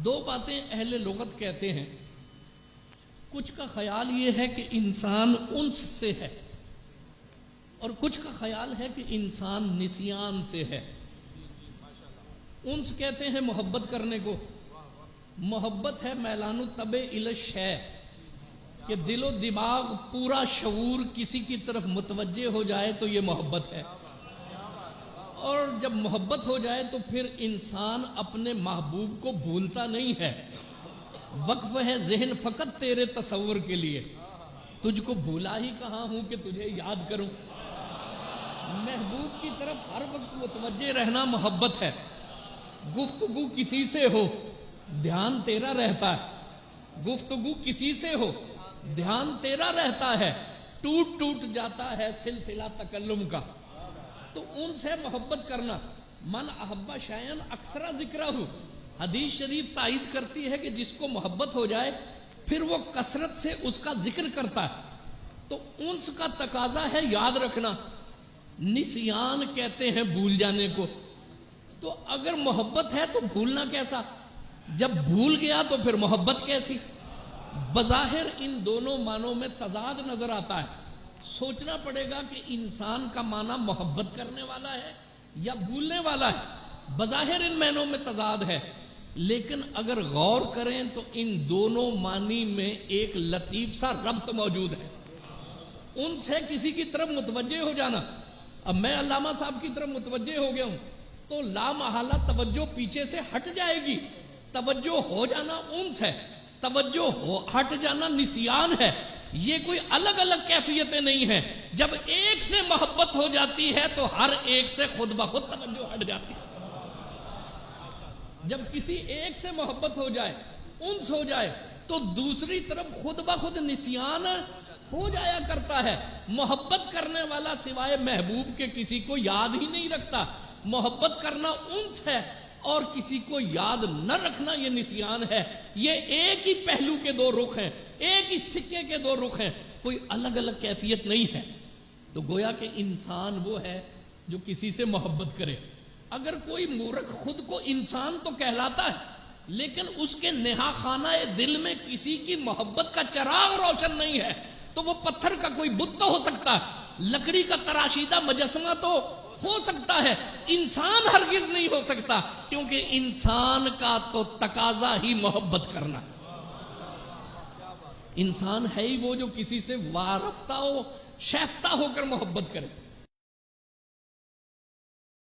دو باتیں اہل لغت کہتے ہیں. کچھ کا خیال یہ ہے کہ انسان انس سے ہے، اور کچھ کا خیال ہے کہ انسان نسیان سے ہے. انس کہتے ہیں محبت کرنے کو. محبت ہے میلان الطبع الی الشیء، کہ دل و دماغ پورا شعور کسی کی طرف متوجہ ہو جائے تو یہ محبت ہے. اور جب محبت ہو جائے تو پھر انسان اپنے محبوب کو بھولتا نہیں ہے. وقف ہے ذہن فقط تیرے تصور کے لیے، تجھ کو بھولا ہی کہاں ہوں کہ تجھے یاد کروں. محبوب کی طرف ہر وقت متوجہ رہنا محبت ہے. گفتگو کسی سے ہو دھیان تیرا رہتا ہے، گفتگو کسی سے ہو دھیان تیرا رہتا ہے. ٹوٹ ٹوٹ جاتا ہے سلسلہ تکلم کا. تو ان سے محبت کرنا. من احب شیئا اکثر ذکرہ، حدیث شریف تائید کرتی ہے کہ جس کو محبت ہو جائے پھر وہ کثرت سے اس کا ذکر کرتا ہے. تو انس کا تقاضا ہے یاد رکھنا. نسیان کہتے ہیں بھول جانے کو. تو اگر محبت ہے تو بھولنا کیسا؟ جب بھول گیا تو پھر محبت کیسی؟ بظاہر ان دونوں معنوں میں تضاد نظر آتا ہے. سوچنا پڑے گا کہ انسان کا معنی محبت کرنے والا ہے یا بھولنے والا ہے. بظاہر ان معنوں میں تضاد ہے، لیکن اگر غور کریں تو ان دونوں معنی میں ایک لطیف سا ربط موجود ہے. ان سے کسی کی طرف متوجہ ہو جانا. اب میں علامہ صاحب کی طرف متوجہ ہو گیا ہوں تو لا محالہ توجہ پیچھے سے ہٹ جائے گی. توجہ ہو جانا انس ہے، توجہ ہٹ جانا نسیان ہے. یہ کوئی الگ الگ کیفیتیں نہیں ہیں. جب ایک سے محبت ہو جاتی ہے تو ہر ایک سے خود بخود توجہ ہٹ جاتی ہے. جب کسی ایک سے محبت ہو جائے، انس ہو جائے، تو دوسری طرف خود بخود نسیان ہو جایا کرتا ہے. محبت کرنے والا سوائے محبوب کے کسی کو یاد ہی نہیں رکھتا. محبت کرنا انس ہے اور کسی کو یاد نہ رکھنا یہ نسیان ہے. یہ ایک ہی پہلو کے دو رخ ہیں، ایک ہی سکے کے دو رخ ہیں، کوئی الگ الگ کیفیت نہیں ہے. تو گویا کہ انسان وہ ہے جو کسی سے محبت کرے. اگر کوئی مورخ خود کو انسان تو کہلاتا ہے لیکن اس کے نہا خانہ دل میں کسی کی محبت کا چراغ روشن نہیں ہے تو وہ پتھر کا کوئی بت تو ہو سکتا ہے، لکڑی کا تراشیدہ مجسمہ تو ہو سکتا ہے، انسان ہرگز نہیں ہو سکتا، کیونکہ انسان کا تو تقاضا ہی محبت کرنا. انسان ہے ہی وہ جو کسی سے وارفتہ ہو، شیفتہ ہو کر محبت کرے.